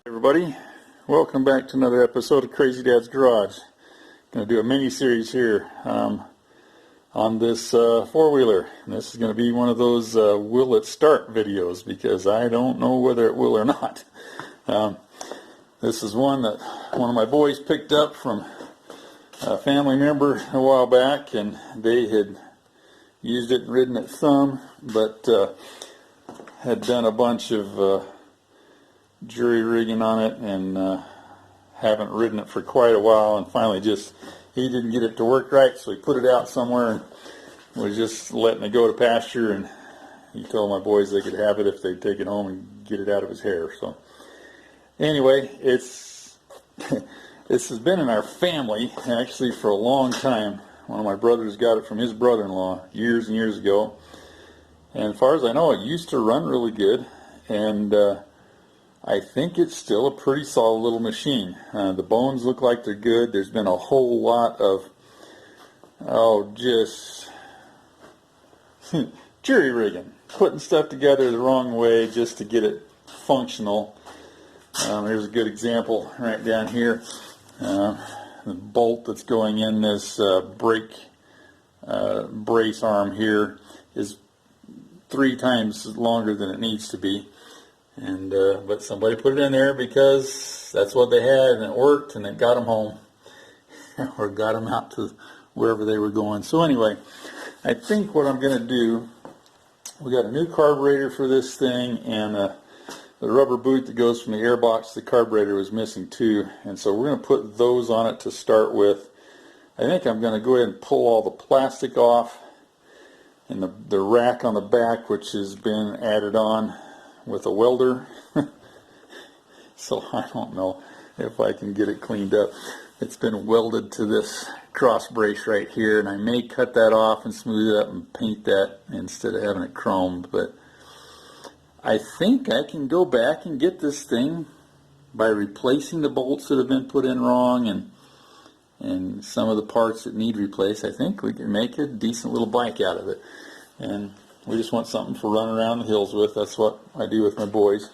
Everybody, welcome back to another episode of Crazy Dad's Garage. Going to do a mini series here on this four-wheeler. This is going to be one of those will it start videos because I don't know whether it will or not. This is one that one of my boys picked up from a family member a while back, and they had used it and ridden it some, but had done a bunch of jury rigging on it and haven't ridden it for quite a while, and finally he didn't get it to work right, so he put it out somewhere and was just letting it go to pasture, and he told my boys they could have it if they'd take it home and get it out of his hair. So anyway, this has been in our family actually for a long time. One of my brothers got it from his brother-in-law years and years ago, and as far as I know, it used to run really good, and I think it's still a pretty solid little machine. The bones look like they're good. There's been a whole lot of, just jury rigging, putting stuff together the wrong way just to get it functional. Here's a good example right down here. The bolt that's going in this brake brace arm here is 3 times longer than it needs to be. And but somebody put it in there because that's what they had, and it worked, and it got them home or got them out to wherever they were going. So anyway, I think what I'm going to do, we got a new carburetor for this thing, and the rubber boot that goes from the airbox to the carburetor was missing too, and so we're going to put those on it to start with. I think I'm going to go ahead and pull all the plastic off, and the rack on the back, which has been added on with a welder. So I don't know if I can get it cleaned up. It's been welded to this cross brace right here, and I may cut that off and smooth it up and paint that instead of having it chromed, but I think I can go back and get this thing by replacing the bolts that have been put in wrong and some of the parts that need replaced. I think we can make a decent little bike out of it, and we just want something for running around the hills with. That's what I do with my boys,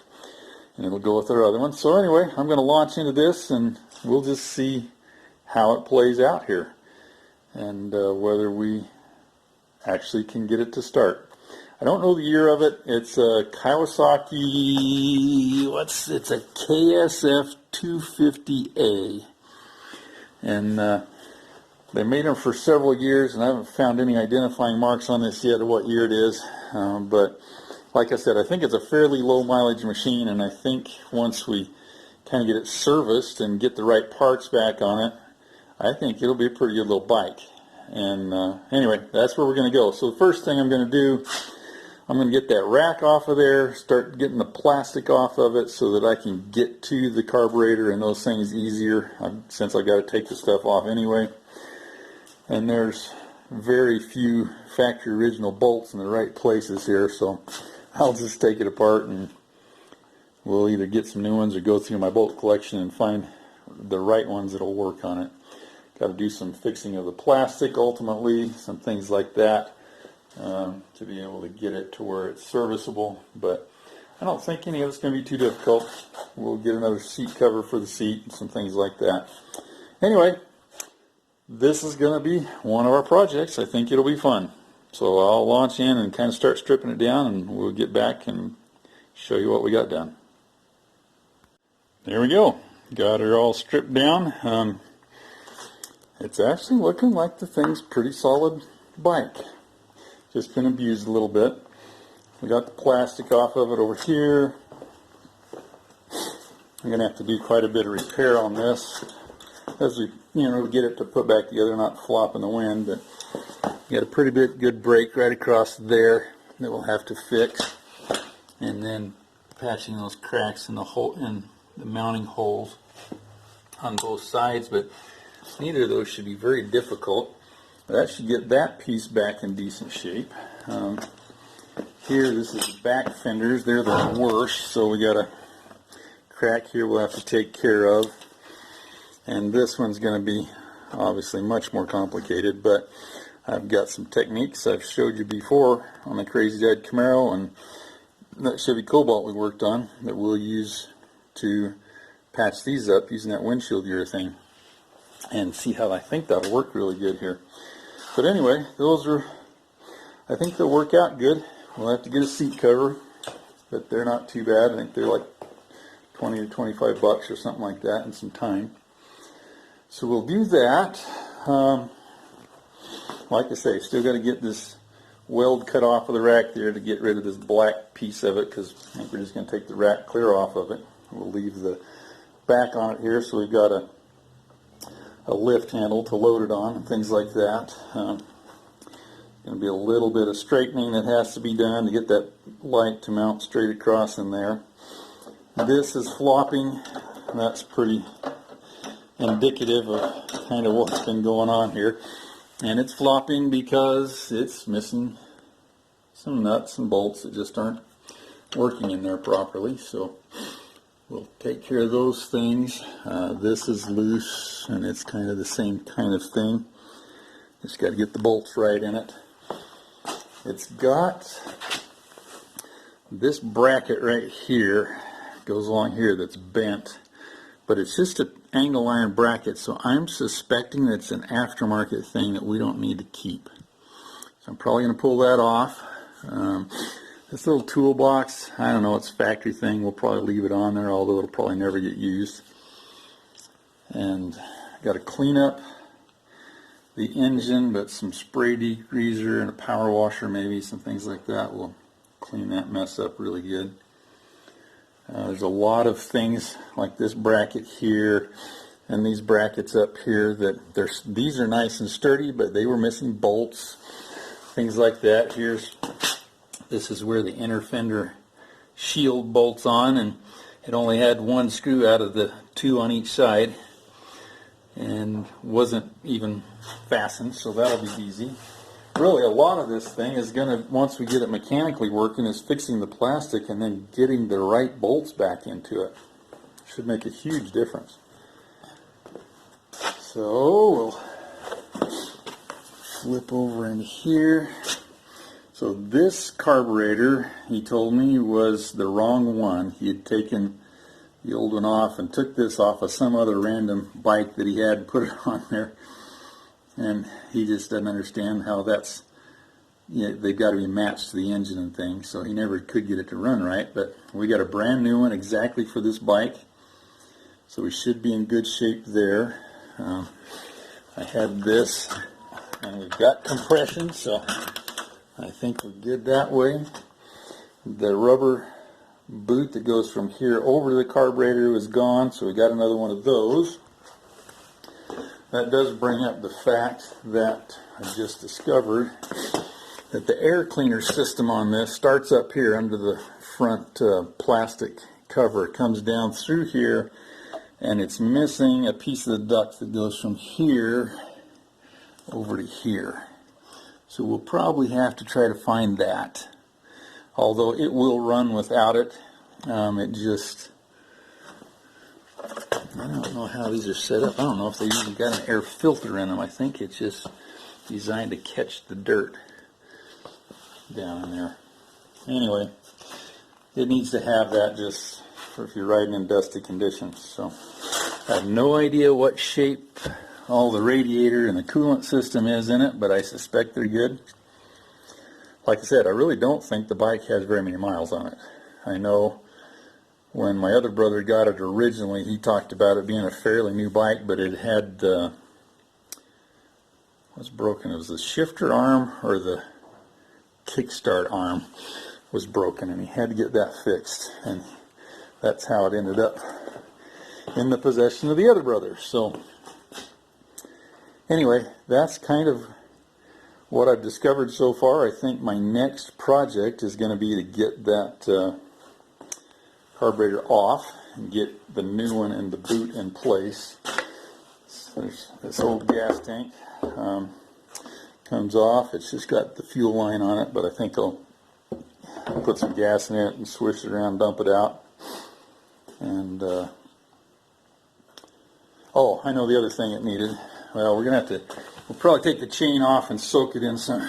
and it'll go with our other ones. So anyway, I'm going to launch into this, and we'll just see how it plays out here, and whether we actually can get it to start. I don't know the year of it. It's a Kawasaki, it's a KSF 250A, and they made them for several years, and I haven't found any identifying marks on this yet of what year it is. But like I said, I think it's a fairly low mileage machine, and I think once we kind of get it serviced and get the right parts back on it, I think it'll be a pretty good little bike. And anyway, that's where we're going to go. So the first thing I'm going to do, I'm going to get that rack off of there, start getting the plastic off of it so that I can get to the carburetor and those things easier, since I've got to take the stuff off anyway. And there's very few factory original bolts in the right places here, so I'll just take it apart and we'll either get some new ones or go through my bolt collection and find the right ones that'll work on it. Got to do some fixing of the plastic ultimately, some things like that, to be able to get it to where it's serviceable, but I don't think any of it's going to be too difficult. We'll get another seat cover for the seat and some things like that. Anyway, this is going to be one of our projects. I think it'll be fun. So I'll launch in and kind of start stripping it down, and we'll get back and show you what we got done. There we go. Got her all stripped down. It's actually looking like the thing's pretty solid bike. Just been abused a little bit. We got the plastic off of it over here. I'm going to have to do quite a bit of repair on this as we get it to put back together, not flop in the wind. But we got a pretty good break right across there that we'll have to fix, and then patching those cracks in the mounting holes on both sides. But neither of those should be very difficult. That should get that piece back in decent shape. Here, this is the back fenders. They're the worst, so we got a crack here we'll have to take care of. And this one's going to be obviously much more complicated, but I've got some techniques I've showed you before on the Crazy Dad Camaro and that Chevy Cobalt we worked on that we'll use to patch these up using that windshield urethane and see how I think that'll work really good here. But anyway, those are, I think they'll work out good. We'll have to get a seat cover, but they're not too bad. I think they're like 20 or 25 bucks or something like that, and some time. So we'll do that. Like I say, still got to get this weld cut off of the rack there to get rid of this black piece of it, because I think we're just going to take the rack clear off of it. We'll leave the back on it here, so we've got a lift handle to load it on and things like that. Going to be a little bit of straightening that has to be done to get that light to mount straight across in there. This is flopping. That's pretty indicative of kind of what's been going on here. And it's flopping because it's missing some nuts and bolts that just aren't working in there properly. So we'll take care of those things. This is loose, and it's kind of the same kind of thing. Just got to get the bolts right in it. It's got this bracket right here, goes along here, that's bent, but it's just an angle iron bracket, so I'm suspecting that it's an aftermarket thing that we don't need to keep. So I'm probably going to pull that off. This little toolbox, I don't know, it's a factory thing. We'll probably leave it on there, although it'll probably never get used. And got to clean up the engine, but some spray degreaser and a power washer, maybe some things like that will clean that mess up really good. There's a lot of things like this bracket here and these brackets up here that these are nice and sturdy, but they were missing bolts, things like that. This is where the inner fender shield bolts on, and it only had one screw out of the two on each side and wasn't even fastened, so that'll be easy. Really, a lot of this thing is going to, once we get it mechanically working, is fixing the plastic and then getting the right bolts back into it. Should make a huge difference. So we'll flip over in here. So this carburetor, he told me, was the wrong one. He had taken the old one off and took this off of some other random bike that he had and put it on there. And he just doesn't understand how that's, they've got to be matched to the engine and things, so he never could get it to run right. But we got a brand new one exactly for this bike, so we should be in good shape there. I had this, and we've got compression, so I think we're good that way. The rubber boot that goes from here over to the carburetor was gone, so we got another one of those. That does bring up the fact that I just discovered that the air cleaner system on this starts up here under the front plastic cover. It comes down through here, and it's missing a piece of the duct that goes from here over to here. So we'll probably have to try to find that. Although it will run without it. It just, I don't know how these are set up. I don't know if they even got an air filter in them. I think it's just designed to catch the dirt down in there. Anyway, it needs to have that just for if you're riding in dusty conditions. So I have no idea what shape all the radiator and the coolant system is in it, but I suspect they're good. Like I said, I really don't think the bike has very many miles on it. I know when my other brother got it originally, he talked about it being a fairly new bike, but it had, what's broken? It was the shifter arm or the kickstart arm was broken, and he had to get that fixed, and that's how it ended up in the possession of the other brother. So anyway, that's kind of what I've discovered so far. I think my next project is going to be to get that carburetor off and get the new one in the boot in place. So there's this old gas tank comes off. It's just got the fuel line on it, but I think I'll put some gas in it and swish it around, dump it out. And oh, I know the other thing it needed. Well, we're gonna have to, we'll probably take the chain off and soak it in some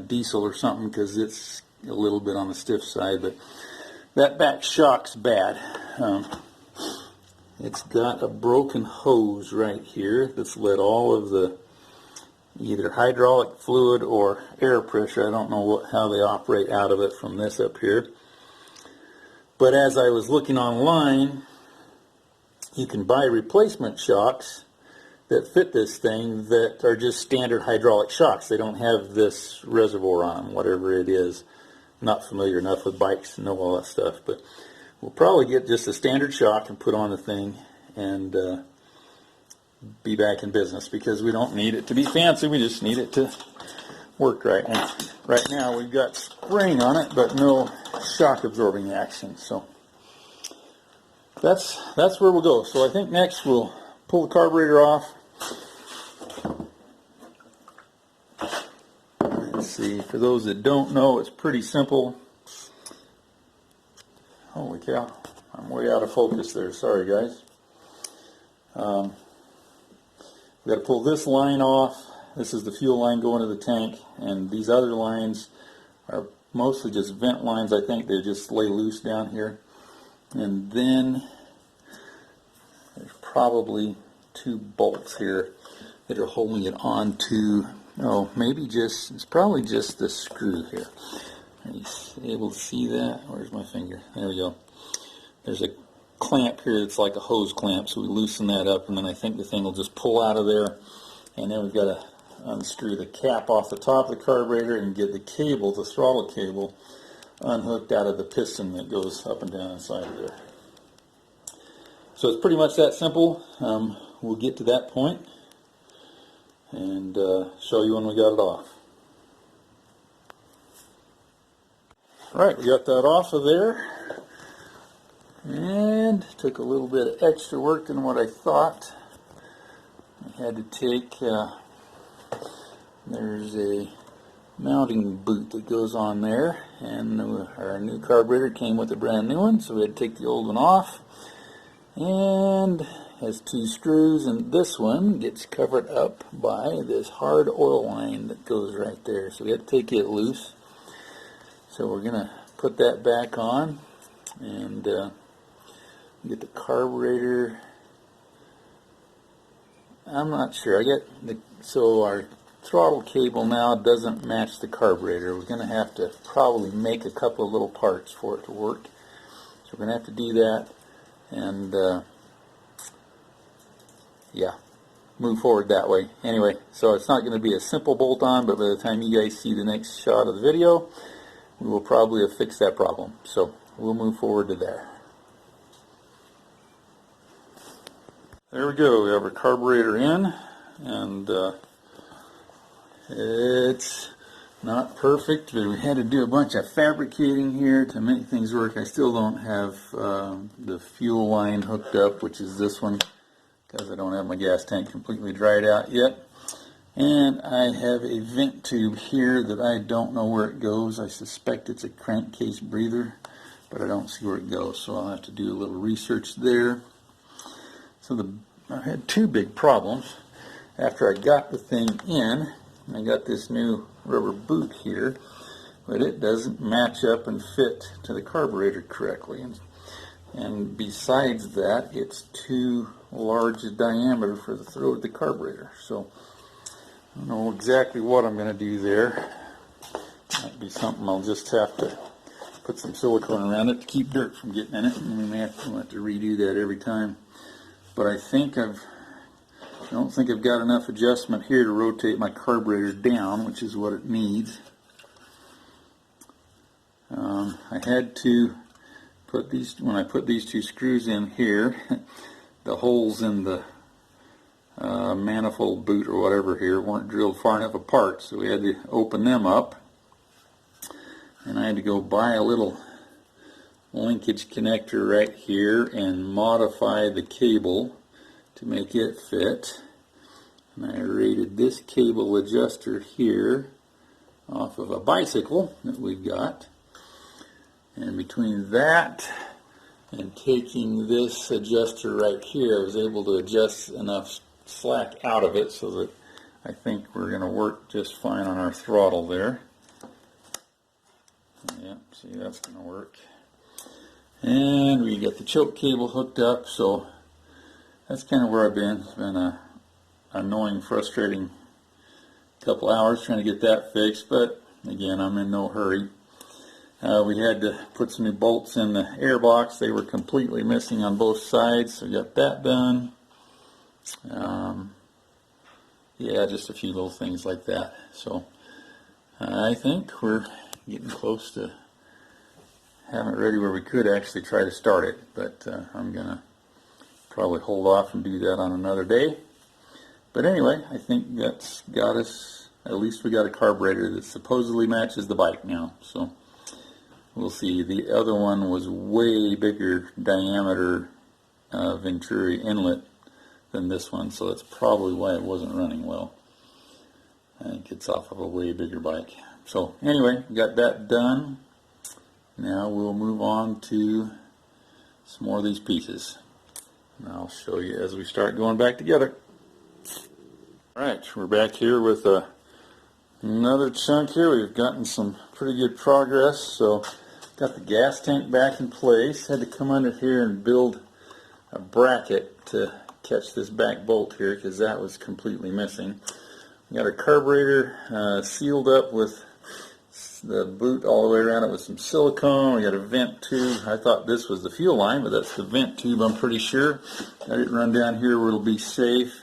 diesel or something, because it's a little bit on the stiff side. But that back shock's bad. it's got a broken hose right here that's let all of the either hydraulic fluid or air pressure, I don't know how they operate out of it from this up here. But as I was looking online, you can buy replacement shocks that fit this thing that are just standard hydraulic shocks. They don't have this reservoir on them, whatever it is. I'm not familiar enough with bikes to know all that stuff, but we'll probably get just a standard shock and put on the thing and be back in business, because we don't need it to be fancy, we just need it to work right. And right now we've got spring on it, but no shock absorbing action. So that's where we'll go. So I think next we'll pull the carburetor off. Let's see, for those that don't know, it's pretty simple. Holy cow, I'm way out of focus there, sorry guys. We've got to pull this line off. This is the fuel line going to the tank, and these other lines are mostly just vent lines. I think they just lay loose down here. And then there's probably 2 bolts here that are holding it on to, it's probably just the screw here. Are you able to see that? Where's my finger? There we go. There's a clamp here that's like a hose clamp, so we loosen that up, and then I think the thing will just pull out of there. And then we've got to unscrew the cap off the top of the carburetor and get the cable, the throttle cable, unhooked out of the piston that goes up and down inside of there. So it's pretty much that simple. We'll get to that point and show you when we got it off. Alright, we got that off of there, and took a little bit of extra work than what I thought. I had to take, there's a mounting boot that goes on there, and our new carburetor came with a brand new one, so we had to take the old one off. And has 2 screws, and this one gets covered up by this hard oil line that goes right there, so we had to take it loose. So we're going to put that back on and get the carburetor. I'm not sure. So our throttle cable now doesn't match the carburetor. We're going to have to probably make a couple of little parts for it to work. So we're going to have to do that and move forward that way. Anyway, so it's not going to be a simple bolt on, but by the time you guys see the next shot of the video, we will probably have fixed that problem. So we'll move forward to there. There we go. We have our carburetor in, and it's not perfect, but we had to do a bunch of fabricating here to make things work. I still don't have the fuel line hooked up, which is this one, because I don't have my gas tank completely dried out yet. And I have a vent tube here that I don't know where it goes. I suspect it's a crankcase breather, but I don't see where it goes, so I'll have to do a little research there. So I had 2 big problems. After I got the thing in, I got this new rubber boot here, but it doesn't match up and fit to the carburetor correctly. And besides that, it's too large a diameter for the throat of the carburetor. So I don't know exactly what I'm going to do there. Might be something I'll just have to put some silicone around it to keep dirt from getting in it, and we may have to redo that every time. But I don't think I've got enough adjustment here to rotate my carburetor down, which is what it needs. I had to put when I put these 2 screws in here, the holes in the manifold boot or whatever here weren't drilled far enough apart, so we had to open them up, and I had to go buy a little linkage connector right here and modify the cable to make it fit. And I rated this cable adjuster here off of a bicycle that we've got, and between that and taking this adjuster right here, I was able to adjust enough slack out of it so that I think we're going to work just fine on our throttle there. Yeah, see, that's going to work. And we got the choke cable hooked up, so that's kind of where I've been. It's been a annoying, frustrating couple hours trying to get that fixed, but again, I'm in no hurry. We had to put some new bolts in the air box. They were completely missing on both sides, so we got that done. Yeah, just a few little things like that. So I think we're getting close to having it ready where we could actually try to start it, but I'm going to probably hold off and do that on another day. But anyway, I think that's got us, at least we got a carburetor that supposedly matches the bike now, so we'll see. The other one was way bigger diameter Venturi inlet than this one, so that's probably why it wasn't running well. I think it's off of a way bigger bike. So anyway, got that done. Now we'll move on to some more of these pieces. And I'll show you as we start going back together. Alright, we're back here with another chunk here. We've gotten some pretty good progress. So got the gas tank back in place. Had to come under here and build a bracket to catch this back bolt here because that was completely missing. We got our carburetor sealed up with the boot all the way around it with some silicone. We got a vent tube. I thought this was the fuel line, but that's the vent tube, I'm pretty sure. Got it run down here where it'll be safe.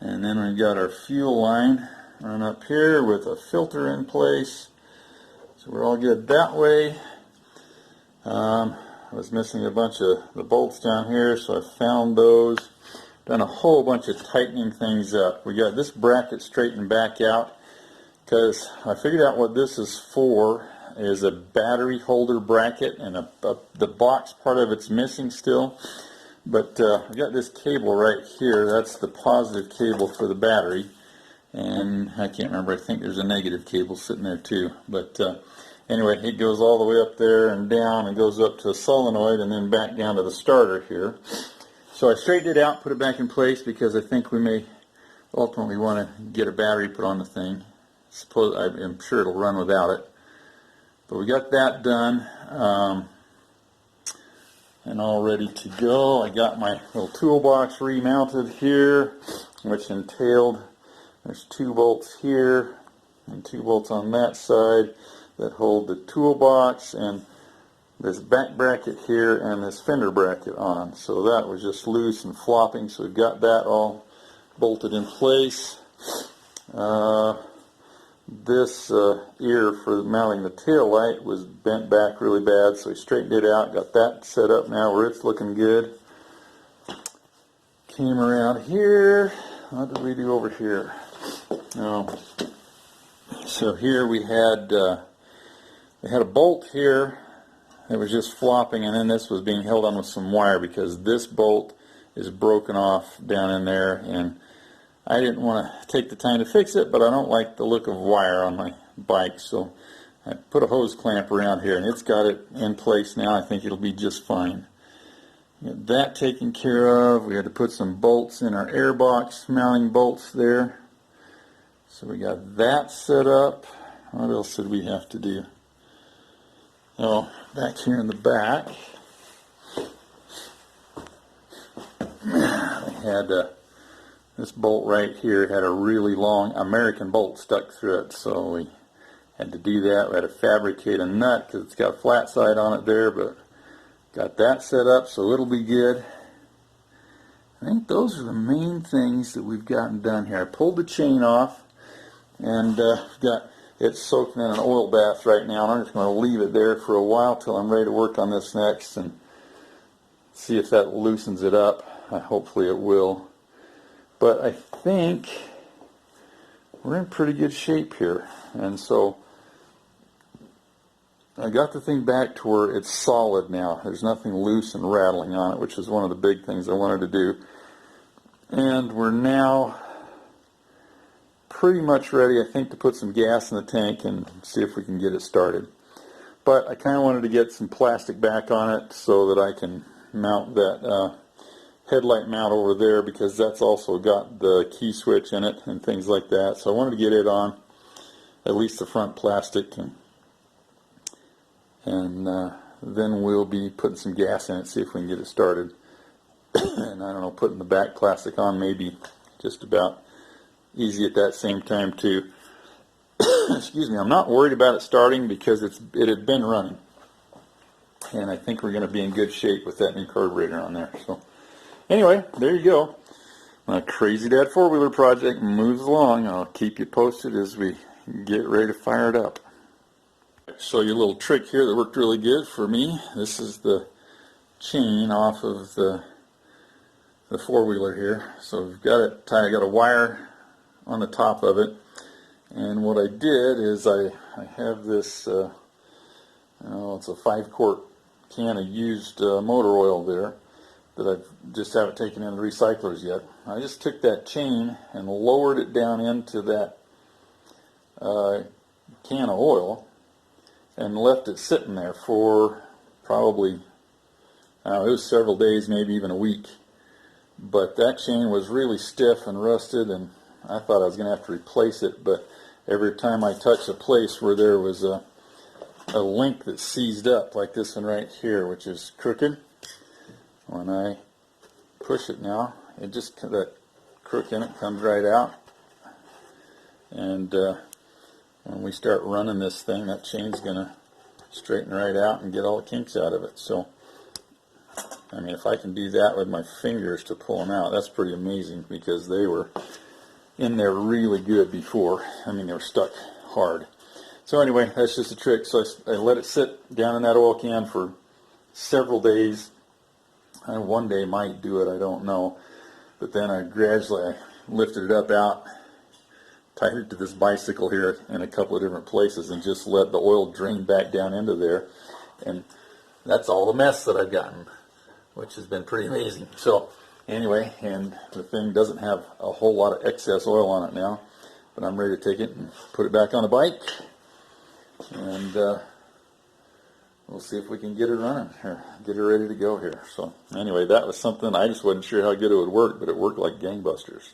And then we got our fuel line run up here with a filter in place. So we're all good that way. I was missing a bunch of the bolts down here, so I found those. Done a whole bunch of tightening things up. We got this bracket straightened back out because I figured out what this is for is a battery holder bracket, and the box part of it's missing still. But I've got this cable right here. That's the positive cable for the battery. And I can't remember. I think there's a negative cable sitting there too. But anyway, it goes all the way up there and down and goes up to a solenoid and then back down to the starter here. So I straightened it out, put it back in place because I think we may ultimately want to get a battery put on the thing. I'm sure it'll run without it. But we got that done. And all ready to go. I got my little toolbox remounted here, which entailed there's 2 bolts here and 2 bolts on that side that hold the toolbox, and this back bracket here and this fender bracket on. So that was just loose and flopping, so we've got that all bolted in place. This ear for mounting the tail light was bent back really bad, so we straightened it out, got that set up now where it's looking good. Came around here. What did we do over here? Oh, so here we had a bolt here that was just flopping, and then this was being held on with some wire because this bolt is broken off down in there, and I didn't want to take the time to fix it, but I don't like the look of wire on my bike, so I put a hose clamp around here, and it's got it in place now. I think it'll be just fine. Got that taken care of. We had to put some bolts in our air box, mounting bolts there. So we got that set up. What else did we have to do? Oh, back here in the back, I had this bolt right here had a really long American bolt stuck through it, so we had to do that. We had to fabricate a nut because it's got a flat side on it there, but got that set up so it'll be good. I think those are the main things that we've gotten done here. I pulled the chain off and got it soaked in an oil bath right now. I'm just going to leave it there for a while till I'm ready to work on this next and see if that loosens it up. Hopefully it will. But I think we're in pretty good shape here. And so I got the thing back to where it's solid now. There's nothing loose and rattling on it, which is one of the big things I wanted to do. And we're now pretty much ready, I think, to put some gas in the tank and see if we can get it started. But I kind of wanted to get some plastic back on it so that I can mount that headlight mount over there, because that's also got the key switch in it and things like that. So I wanted to get it on, at least the front plastic, and then we'll be putting some gas in it, see if we can get it started. and I don't know, putting the back plastic on maybe just about easy at that same time too. Excuse me, I'm not worried about it starting because it had been running. And I think we're going to be in good shape with that new carburetor on there. So anyway, there you go. My Crazy Dad four-wheeler project moves along. I'll keep you posted as we get ready to fire it up. Show you a little trick here that worked really good for me. This is the chain off of the four-wheeler here. So we've got it tied. I got a wire on the top of it. And what I did is I have this, it's a 5-quart can of used motor oil there that I just haven't taken in the recyclers yet. I just took that chain and lowered it down into that can of oil and left it sitting there for probably, it was several days, maybe even a week. But that chain was really stiff and rusted, and I thought I was going to have to replace it, but every time I touched a place where there was a link that seized up, like this one right here, which is crooked, when I push it now, it just, that crook in it comes right out. And when we start running this thing, that chain's going to straighten right out and get all the kinks out of it. So, I mean, if I can do that with my fingers to pull them out, that's pretty amazing, because they were in there really good before. I mean, they were stuck hard. So anyway, that's just a trick. So I let it sit down in that oil can for several days. And one day might do it, I don't know. But then I gradually lifted it up out, tied it to this bicycle here in a couple of different places, and just let the oil drain back down into there. And that's all the mess that I've gotten, which has been pretty amazing. So anyway, and the thing doesn't have a whole lot of excess oil on it now, but I'm ready to take it and put it back on the bike, and we'll see if we can get it running here, get it ready to go here. So anyway, that was something I just wasn't sure how good it would work, but it worked like gangbusters.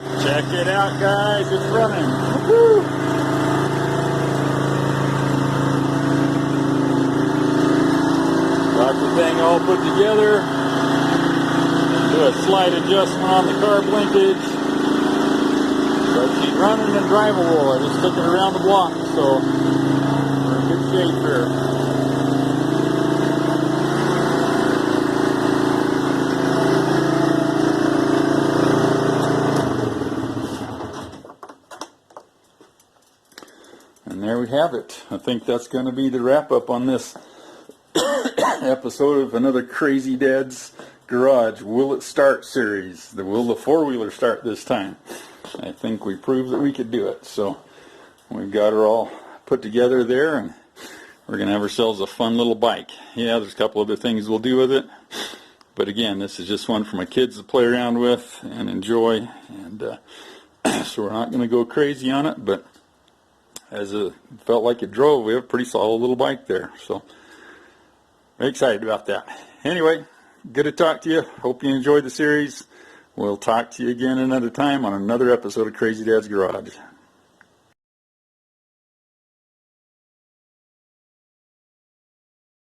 Check it out, guys, it's running. Woo-hoo! Got the thing all put together. Do a slight adjustment on the carb linkage. But she's running and drivable. I just took it around the block, so we're in good shape here. And there we have it. I think that's going to be the wrap up on this episode of another Crazy Dad's Garage Will It Start series. Will the four-wheeler start this time? I think we proved that we could do it. So we've got her all put together there, and we're going to have ourselves a fun little bike. Yeah, there's a couple other things we'll do with it. But again, this is just one for my kids to play around with and enjoy. And so we're not going to go crazy on it, but as it felt like it drove, we have a pretty solid little bike there. So very excited about that. Anyway, good to talk to you. Hope you enjoyed the series. We'll talk to you again another time on another episode of Crazy Dad's Garage.